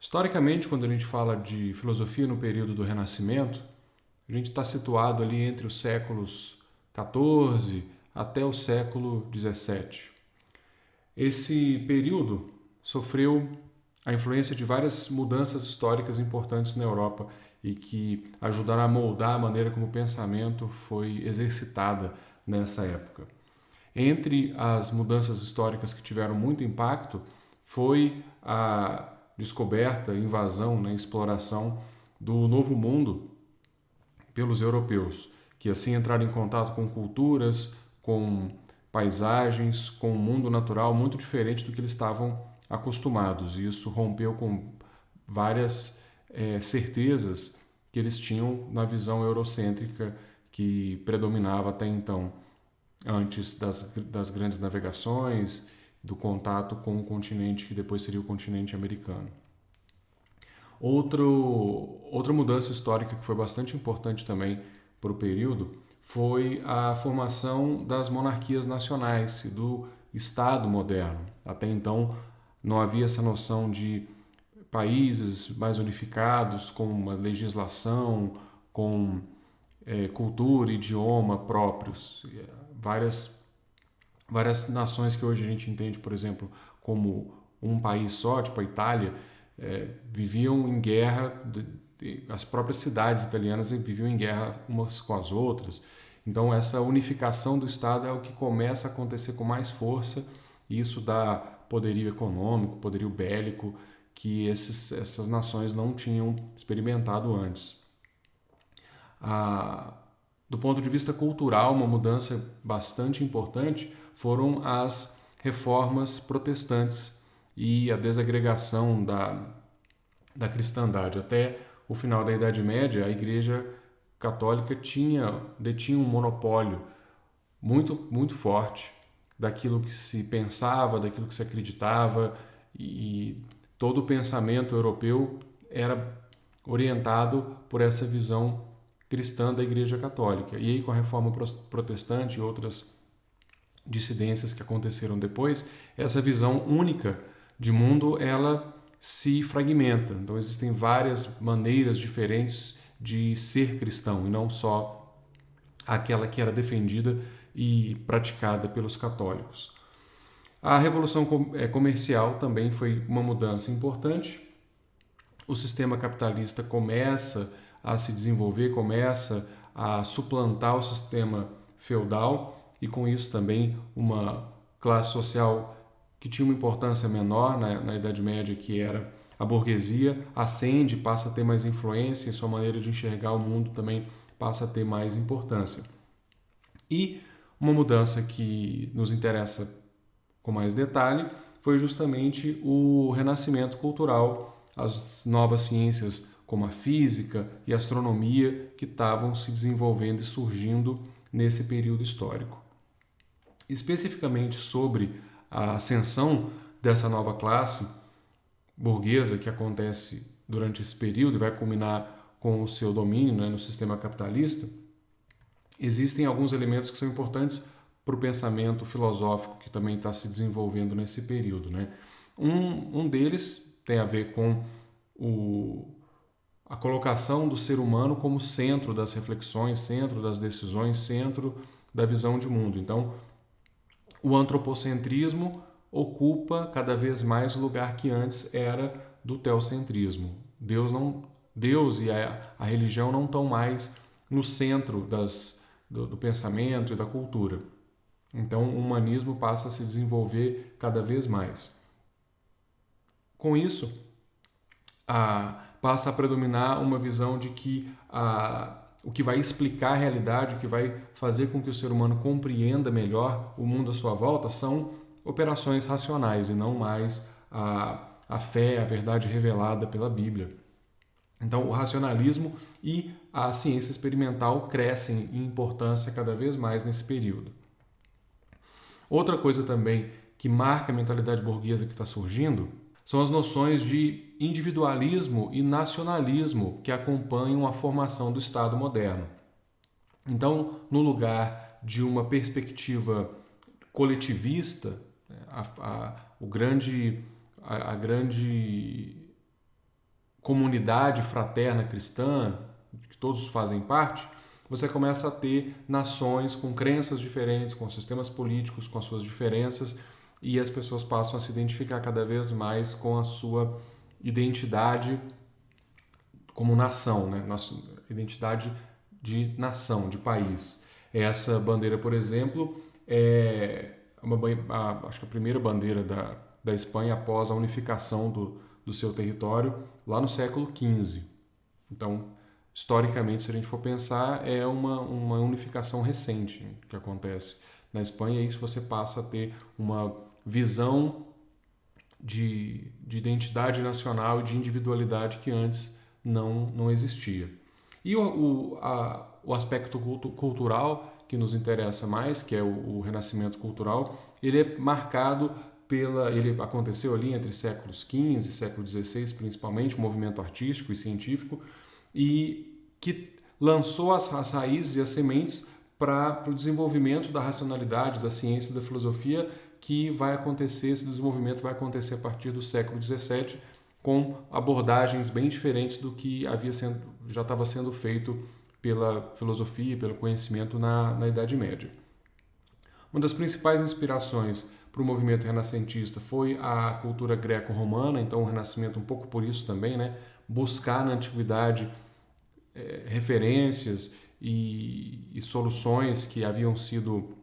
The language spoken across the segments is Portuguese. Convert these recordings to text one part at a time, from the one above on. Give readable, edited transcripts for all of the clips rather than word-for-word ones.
Historicamente, quando a gente fala de filosofia no período do Renascimento, a gente está situado ali entre os séculos XIV até o século XVII. Esse período sofreu a influência de várias mudanças históricas importantes na Europa e que ajudaram a moldar a maneira como o pensamento foi exercitada nessa época. Entre as mudanças históricas que tiveram muito impacto foi a descoberta, invasão, exploração do Novo Mundo pelos europeus, que assim entraram em contato com culturas, com paisagens, com um mundo natural muito diferente do que eles estavam acostumados. E isso rompeu com várias certezas que eles tinham na visão eurocêntrica que predominava até então, antes das grandes navegações, do contato com o continente que depois seria o continente americano. Outra mudança histórica que foi bastante importante também para o período foi a formação das monarquias nacionais e do Estado moderno. Até então não havia essa noção de países mais unificados, com uma legislação, com cultura e idioma próprios. Várias nações que hoje a gente entende, por exemplo, como um país só, tipo a Itália, viviam em guerra, as próprias cidades italianas viviam em guerra umas com as outras. Então essa unificação do Estado é o que começa a acontecer com mais força, e isso dá poderio econômico, poderio bélico, que essas nações não tinham experimentado antes. Do ponto de vista cultural, uma mudança bastante importante foram as reformas protestantes e a desagregação da cristandade. Até o final da Idade Média, a Igreja Católica detinha um monopólio muito forte daquilo que se pensava, daquilo que se acreditava, e todo o pensamento europeu era orientado por essa visão cristã da Igreja Católica. E aí, com a Reforma Protestante e outras dissidências que aconteceram depois, essa visão única de mundo ela se fragmenta. Então existem várias maneiras diferentes de ser cristão e não só aquela que era defendida e praticada pelos católicos. A Revolução Comercial também foi uma mudança importante. O sistema capitalista começa a se desenvolver, começa a suplantar o sistema feudal, e com isso também uma classe social que tinha uma importância menor na Idade Média, que era a burguesia, ascende, passa a ter mais influência, e sua maneira de enxergar o mundo também passa a ter mais importância. E uma mudança que nos interessa com mais detalhe foi justamente o renascimento cultural, as novas ciências como a física e a astronomia que estavam se desenvolvendo e surgindo nesse período histórico. Especificamente sobre a ascensão dessa nova classe burguesa que acontece durante esse período e vai culminar com o seu domínio no sistema capitalista, existem alguns elementos que são importantes para o pensamento filosófico que também está se desenvolvendo nesse período. Um deles tem a ver com a colocação do ser humano como centro das reflexões, centro das decisões, centro da visão de mundo. Então, o antropocentrismo ocupa cada vez mais o lugar que antes era do teocentrismo. Deus e a religião não estão mais no centro do pensamento e da cultura. Então, o humanismo passa a se desenvolver cada vez mais. Com isso, passa a predominar uma visão de que o que vai explicar a realidade, o que vai fazer com que o ser humano compreenda melhor o mundo à sua volta, são operações racionais e não mais a fé, a verdade revelada pela Bíblia. Então, o racionalismo e a ciência experimental crescem em importância cada vez mais nesse período. Outra coisa também que marca a mentalidade burguesa que está surgindo são as noções de individualismo e nacionalismo que acompanham a formação do Estado moderno. Então, no lugar de uma perspectiva coletivista, a grande comunidade fraterna cristã, de que todos fazem parte, você começa a ter nações com crenças diferentes, com sistemas políticos, com as suas diferenças, e as pessoas passam a se identificar cada vez mais com a sua identidade como nação, né? Nossa identidade de nação, de país. Essa bandeira, por exemplo, acho que a primeira bandeira da Espanha após a unificação do seu território lá no século XV. Então, historicamente, se a gente for pensar, é uma unificação recente que acontece na Espanha, e isso você passa a ter uma visão de identidade nacional e de individualidade que antes não existia. E o aspecto cultural que nos interessa mais, que é o renascimento cultural, ele é marcado ele aconteceu ali entre séculos XV e século XVI, principalmente, o movimento artístico e científico, e que lançou as raízes e as sementes para o desenvolvimento da racionalidade, da ciência e da filosofia, que vai acontecer, esse desenvolvimento vai acontecer a partir do século XVII, com abordagens bem diferentes do que já estava sendo feito pela filosofia e pelo conhecimento na Idade Média. Uma das principais inspirações para o movimento renascentista foi a cultura greco-romana, então o Renascimento um pouco por isso também, né? Buscar na antiguidade referências e soluções que haviam sido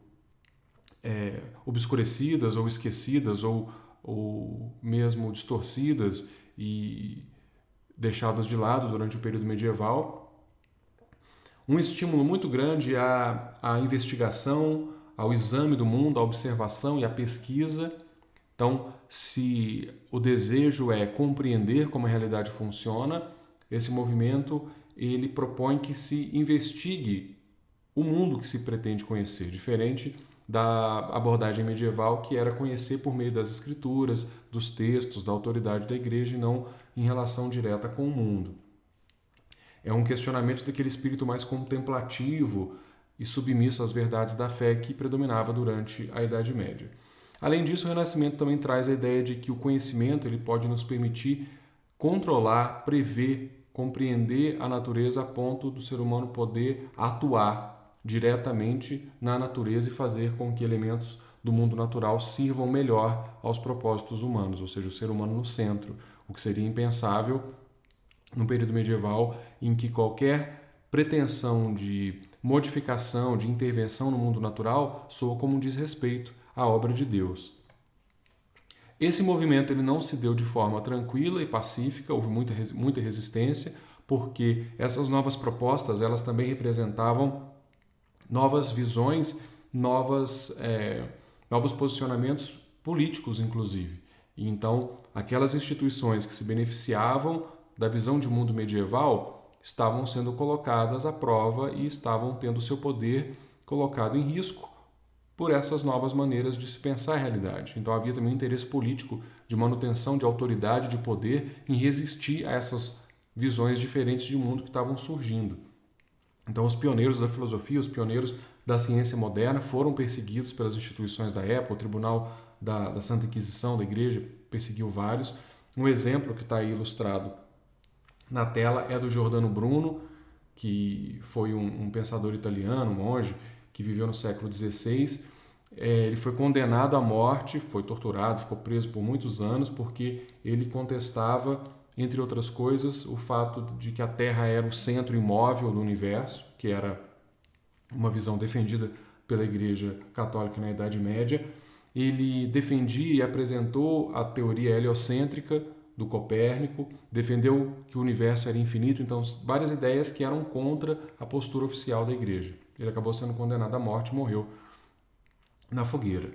obscurecidas ou esquecidas ou mesmo distorcidas e deixadas de lado durante o período medieval. Um estímulo muito grande à investigação, ao exame do mundo, à observação e à pesquisa. Então, se o desejo é compreender como a realidade funciona, esse movimento ele propõe que se investigue o mundo que se pretende conhecer, diferente da abordagem medieval, que era conhecer por meio das escrituras, dos textos, da autoridade da igreja e não em relação direta com o mundo. É um questionamento daquele espírito mais contemplativo e submisso às verdades da fé que predominava durante a Idade Média. Além disso, o Renascimento também traz a ideia de que o conhecimento ele pode nos permitir controlar, prever, compreender a natureza a ponto do ser humano poder atuar diretamente na natureza e fazer com que elementos do mundo natural sirvam melhor aos propósitos humanos, ou seja, o ser humano no centro, o que seria impensável no período medieval, em que qualquer pretensão de modificação, de intervenção no mundo natural soa como um desrespeito à obra de Deus. Esse movimento ele não se deu de forma tranquila e pacífica, houve muita resistência, porque essas novas propostas elas também representavam novas visões, novos posicionamentos políticos, inclusive. E então, aquelas instituições que se beneficiavam da visão de mundo medieval estavam sendo colocadas à prova e estavam tendo seu poder colocado em risco por essas novas maneiras de se pensar a realidade. Então havia também um interesse político de manutenção de autoridade, de poder, em resistir a essas visões diferentes de mundo que estavam surgindo. Então os pioneiros da filosofia, os pioneiros da ciência moderna foram perseguidos pelas instituições da época, o Tribunal da Santa Inquisição da Igreja perseguiu vários. Um exemplo que está aí ilustrado na tela é do Giordano Bruno, que foi um pensador italiano, um monge, que viveu no século XVI. Ele foi condenado à morte, foi torturado, ficou preso por muitos anos, porque ele contestava, entre outras coisas, o fato de que a Terra era o centro imóvel do universo, que era uma visão defendida pela Igreja Católica na Idade Média. Ele defendia e apresentou a teoria heliocêntrica do Copérnico, defendeu que o universo era infinito, então várias ideias que eram contra a postura oficial da Igreja. Ele acabou sendo condenado à morte e morreu na fogueira.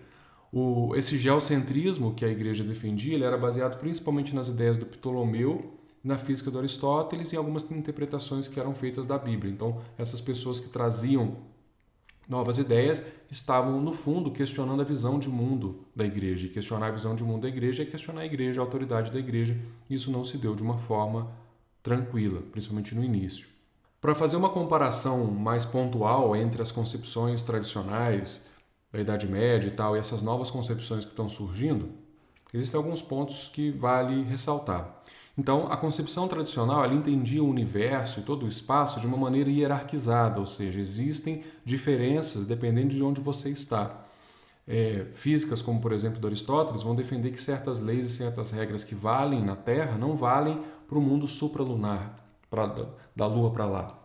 Esse geocentrismo que a Igreja defendia, ele era baseado principalmente nas ideias do Ptolomeu, na física do Aristóteles e em algumas interpretações que eram feitas da Bíblia. Então, essas pessoas que traziam novas ideias estavam, no fundo, questionando a visão de mundo da Igreja. E questionar a visão de mundo da Igreja é questionar a Igreja, a autoridade da Igreja. Isso não se deu de uma forma tranquila, principalmente no início. Para fazer uma comparação mais pontual entre as concepções tradicionais da Idade Média e tal, e essas novas concepções que estão surgindo, existem alguns pontos que vale ressaltar. Então, a concepção tradicional ela entendia o universo e todo o espaço de uma maneira hierarquizada, ou seja, existem diferenças dependendo de onde você está. Físicas, como por exemplo de Aristóteles, vão defender que certas leis e certas regras que valem na Terra não valem para o mundo supralunar, da Lua para lá,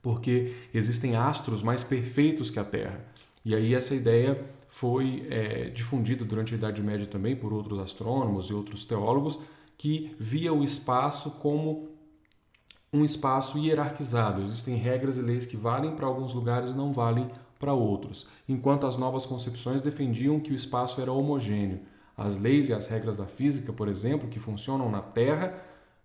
porque existem astros mais perfeitos que a Terra. E aí essa ideia foi difundida durante a Idade Média também por outros astrônomos e outros teólogos que via o espaço como um espaço hierarquizado. Existem regras e leis que valem para alguns lugares e não valem para outros, enquanto as novas concepções defendiam que o espaço era homogêneo. As leis e as regras da física, por exemplo, que funcionam na Terra,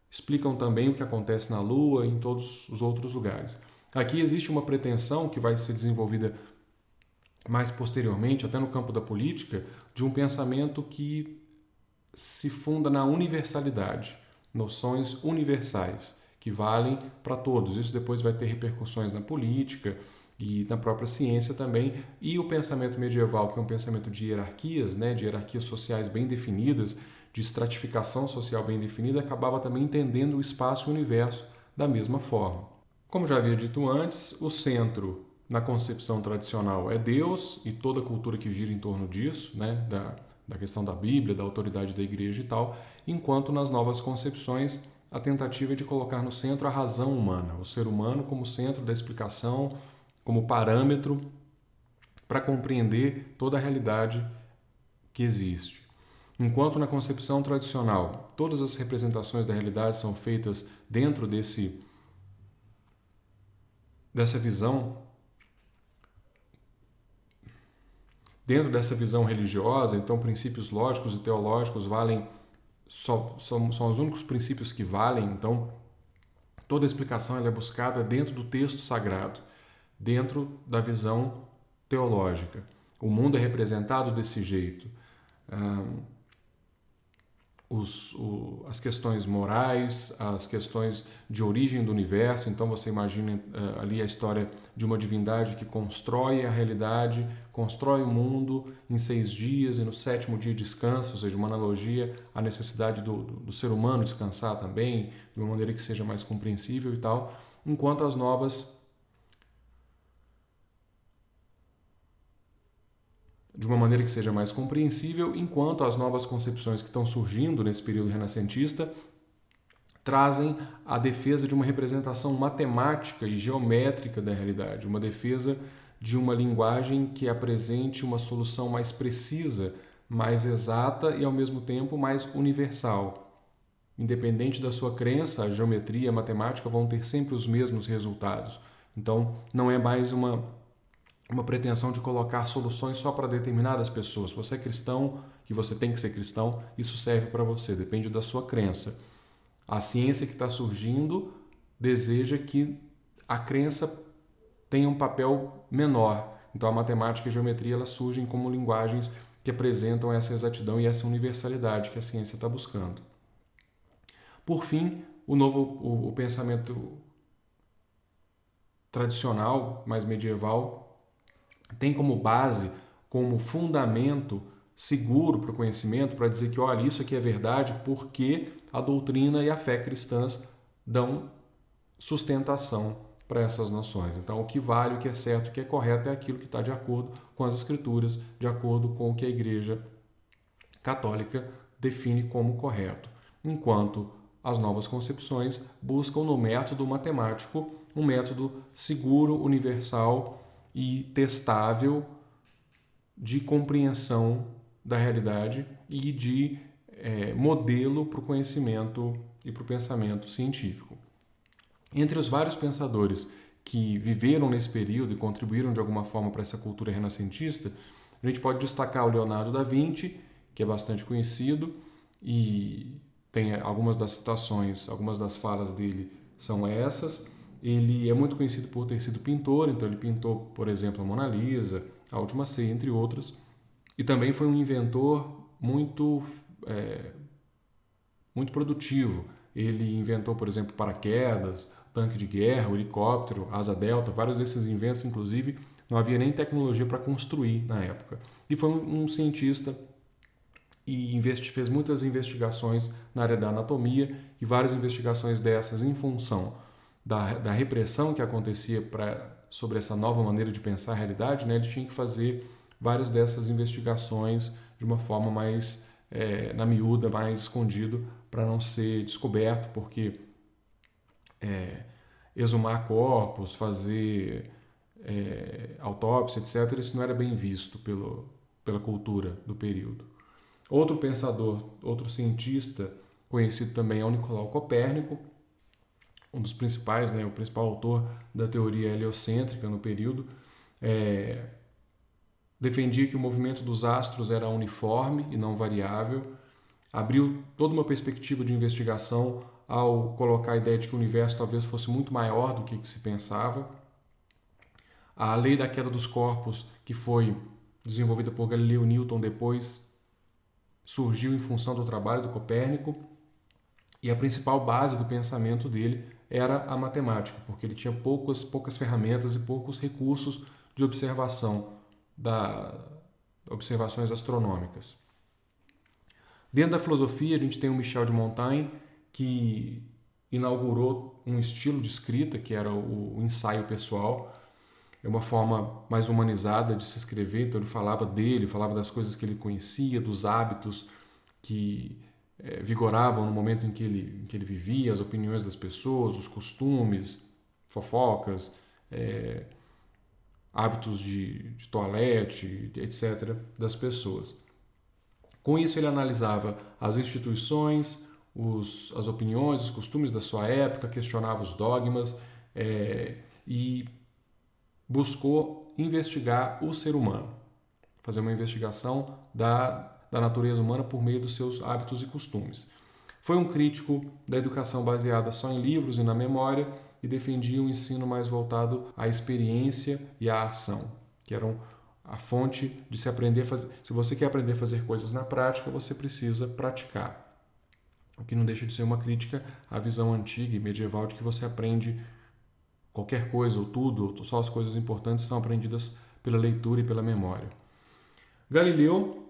explicam também o que acontece na Lua e em todos os outros lugares. Aqui existe uma pretensão que vai ser desenvolvida mais posteriormente, até no campo da política, de um pensamento que se funda na universalidade, noções universais que valem para todos. Isso depois vai ter repercussões na política e na própria ciência também. E o pensamento medieval, que é um pensamento de hierarquias, de hierarquias sociais bem definidas, de estratificação social bem definida, acabava também entendendo o espaço e o universo da mesma forma. Como já havia dito antes, o centro na concepção tradicional é Deus e toda a cultura que gira em torno disso, da questão da Bíblia, da autoridade da igreja e tal, enquanto nas novas concepções a tentativa é de colocar no centro a razão humana, o ser humano como centro da explicação, como parâmetro para compreender toda a realidade que existe. Enquanto na concepção tradicional todas as representações da realidade são feitas dentro dessa visão religiosa, então princípios lógicos e teológicos valem, são os únicos princípios que valem, então toda a explicação ela é buscada dentro do texto sagrado, dentro da visão teológica. O mundo é representado desse jeito. As questões morais, as questões de origem do universo. Então você imagina ali a história de uma divindade que constrói a realidade, constrói o mundo em 6 dias e no 7º dia descansa, ou seja, uma analogia à necessidade do ser humano descansar também, de uma maneira que seja mais compreensível e tal, enquanto as novas de uma maneira que seja mais compreensível, enquanto as novas concepções que estão surgindo nesse período renascentista trazem a defesa de uma representação matemática e geométrica da realidade, uma defesa de uma linguagem que apresente uma solução mais precisa, mais exata e, ao mesmo tempo, mais universal. Independente da sua crença, a geometria e a matemática vão ter sempre os mesmos resultados. Então, não é mais uma pretensão de colocar soluções só para determinadas pessoas. Se você é cristão e você tem que ser cristão, isso serve para você, depende da sua crença. A ciência que está surgindo deseja que a crença tenha um papel menor. Então a matemática e a geometria elas surgem como linguagens que apresentam essa exatidão e essa universalidade que a ciência está buscando. Por fim, o pensamento tradicional, mais medieval, tem como base, como fundamento seguro para o conhecimento, para dizer que, olha, isso aqui é verdade porque a doutrina e a fé cristãs dão sustentação para essas noções. Então, o que vale, o que é certo, o que é correto é aquilo que está de acordo com as Escrituras, de acordo com o que a Igreja Católica define como correto. Enquanto as novas concepções buscam no método matemático um método seguro, universal e testável de compreensão da realidade e de modelo para o conhecimento e para o pensamento científico. Entre os vários pensadores que viveram nesse período e contribuíram de alguma forma para essa cultura renascentista, a gente pode destacar o Leonardo da Vinci, que é bastante conhecido e tem algumas das citações, algumas das falas dele são essas. Ele é muito conhecido por ter sido pintor, então ele pintou, por exemplo, a Mona Lisa, a Última Ceia, entre outros. E também foi um inventor muito produtivo. Ele inventou, por exemplo, paraquedas, tanque de guerra, o helicóptero, asa delta, vários desses inventos, inclusive, não havia nem tecnologia para construir na época. E foi um cientista e fez muitas investigações na área da anatomia, e várias investigações dessas em função da repressão que acontecia sobre essa nova maneira de pensar a realidade, né? Ele tinha que fazer várias dessas investigações de uma forma mais na miúda, mais escondido, para não ser descoberto, porque exumar corpos, fazer autópsia, etc., isso não era bem visto pela cultura do período. Outro pensador, outro cientista conhecido também é o Nicolau Copérnico, um dos principais, né, o principal autor da teoria heliocêntrica no período. Defendia que o movimento dos astros era uniforme e não variável, abriu toda uma perspectiva de investigação ao colocar a ideia de que o universo talvez fosse muito maior do que se pensava. A lei da queda dos corpos, que foi desenvolvida por Galileu Newton depois, surgiu em função do trabalho do Copérnico, e a principal base do pensamento dele era a matemática, porque ele tinha poucas ferramentas e poucos recursos de observação, observações astronômicas. Dentro da filosofia, a gente tem o Michel de Montaigne, que inaugurou um estilo de escrita, que era o ensaio pessoal. É uma forma mais humanizada de se escrever, então ele falava dele, falava das coisas que ele conhecia, dos hábitos que vigoravam no momento em que ele vivia, as opiniões das pessoas, os costumes, fofocas, hábitos de toalete, etc., das pessoas. Com isso, ele analisava as instituições, as opiniões, os costumes da sua época, questionava os dogmas e buscou investigar o ser humano, fazer uma investigação da natureza humana por meio dos seus hábitos e costumes. Foi um crítico da educação baseada só em livros e na memória e defendia um ensino mais voltado à experiência e à ação, que eram a fonte de se aprender a fazer. Se você quer aprender a fazer coisas na prática, você precisa praticar. O que não deixa de ser uma crítica à visão antiga e medieval de que você aprende qualquer coisa ou tudo, ou só as coisas importantes são aprendidas pela leitura e pela memória. Galileu,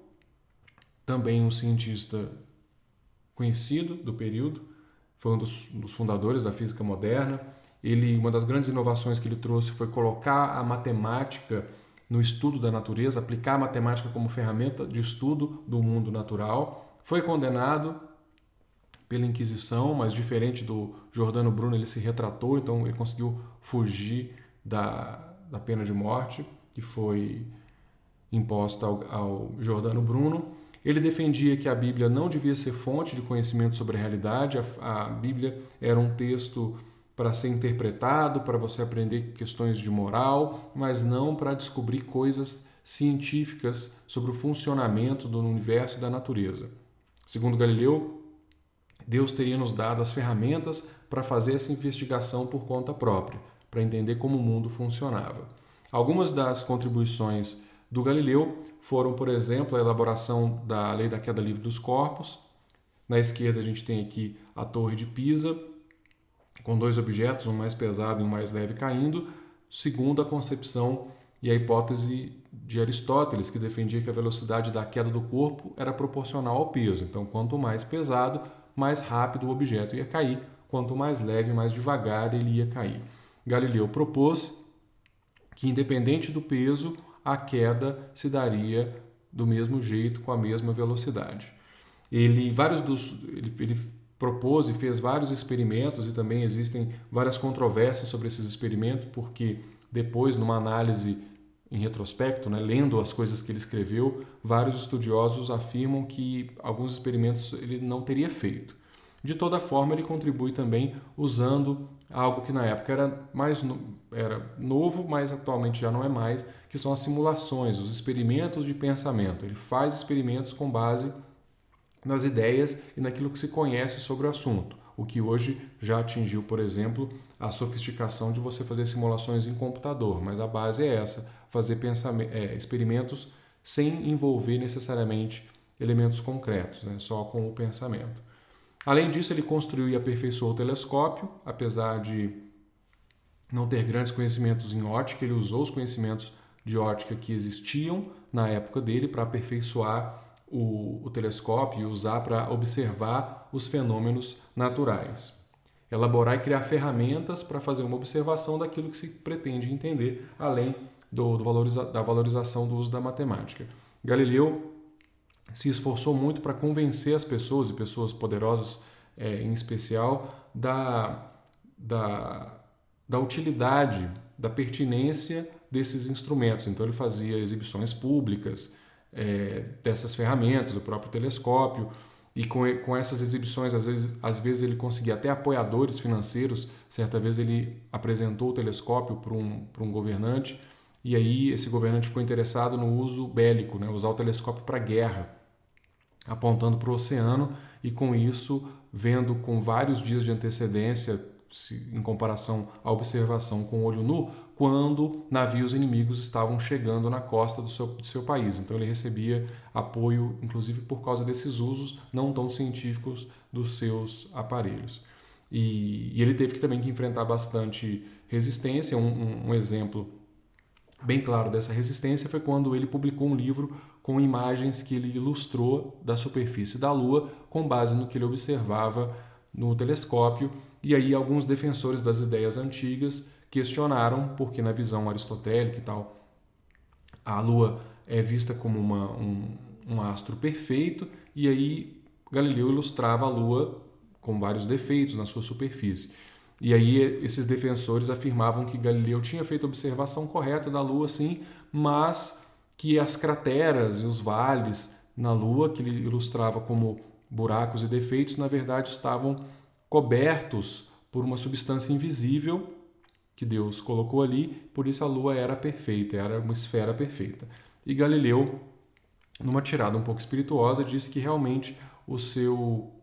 também um cientista conhecido do período, foi um dos fundadores da física moderna. Uma das grandes inovações que ele trouxe foi colocar a matemática no estudo da natureza, aplicar a matemática como ferramenta de estudo do mundo natural. Foi condenado pela Inquisição, mas diferente do Giordano Bruno, ele se retratou, então ele conseguiu fugir da pena de morte que foi imposta ao Giordano Bruno. Ele defendia que a Bíblia não devia ser fonte de conhecimento sobre a realidade, a Bíblia era um texto para ser interpretado, para você aprender questões de moral, mas não para descobrir coisas científicas sobre o funcionamento do universo e da natureza. Segundo Galileu, Deus teria nos dado as ferramentas para fazer essa investigação por conta própria, para entender como o mundo funcionava. Algumas das contribuições do Galileu foram, por exemplo, a elaboração da lei da queda livre dos corpos. Na esquerda a gente tem aqui a Torre de Pisa, com dois objetos, um mais pesado e um mais leve caindo, segundo a concepção e a hipótese de Aristóteles, que defendia que a velocidade da queda do corpo era proporcional ao peso. Então, quanto mais pesado, mais rápido o objeto ia cair, quanto mais leve, mais devagar ele ia cair. Galileu propôs que, independente do peso, a queda se daria do mesmo jeito, com a mesma velocidade. Ele propôs e fez vários experimentos, e também existem várias controvérsias sobre esses experimentos, porque depois, numa análise em retrospecto, né, lendo as coisas que ele escreveu, vários estudiosos afirmam que alguns experimentos ele não teria feito. De toda forma, ele contribui também usando algo que na época era novo, mas atualmente já não é mais, que são as simulações, os experimentos de pensamento. Ele faz experimentos com base nas ideias e naquilo que se conhece sobre o assunto, o que hoje já atingiu, por exemplo, a sofisticação de você fazer simulações em computador, mas a base é essa, fazer experimentos sem envolver necessariamente elementos concretos, né, só com o pensamento. Além disso, ele construiu e aperfeiçoou o telescópio, apesar de não ter grandes conhecimentos em ótica, ele usou os conhecimentos de ótica que existiam na época dele para aperfeiçoar o telescópio e usar para observar os fenômenos naturais. Elaborar e criar ferramentas para fazer uma observação daquilo que se pretende entender, além da valorização do uso da matemática. Galileu se esforçou muito para convencer as pessoas, e pessoas poderosas em especial, da utilidade, da pertinência desses instrumentos. Então ele fazia exibições públicas dessas ferramentas, do próprio telescópio, e com essas exibições, às vezes ele conseguia até apoiadores financeiros. Certa vez ele apresentou o telescópio para um governante, e aí esse governante ficou interessado no uso bélico, né? Usar o telescópio para guerra, apontando para o oceano, e com isso, vendo com vários dias de antecedência, em comparação à observação com o olho nu, quando navios inimigos estavam chegando na costa do seu país. Então ele recebia apoio, inclusive por causa desses usos não tão científicos dos seus aparelhos. E ele teve também que enfrentar bastante resistência. Um exemplo bem claro dessa resistência foi quando ele publicou um livro com imagens que ele ilustrou da superfície da Lua com base no que ele observava no telescópio. E aí alguns defensores das ideias antigas questionaram porque na visão aristotélica e tal, a Lua é vista como um astro perfeito, e aí Galileu ilustrava a Lua com vários defeitos na sua superfície. E aí esses defensores afirmavam que Galileu tinha feito a observação correta da Lua, sim, mas que as crateras e os vales na Lua, que ele ilustrava como buracos e defeitos, na verdade estavam cobertos por uma substância invisível que Deus colocou ali, por isso a Lua era perfeita, era uma esfera perfeita. E Galileu, numa tirada um pouco espirituosa, disse que realmente o seu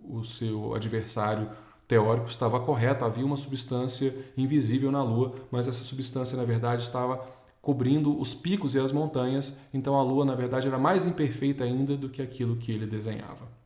adversário teórico estava correto, havia uma substância invisível na Lua, mas essa substância, na verdade, estava cobrindo os picos e as montanhas, então a Lua, na verdade, era mais imperfeita ainda do que aquilo que ele desenhava.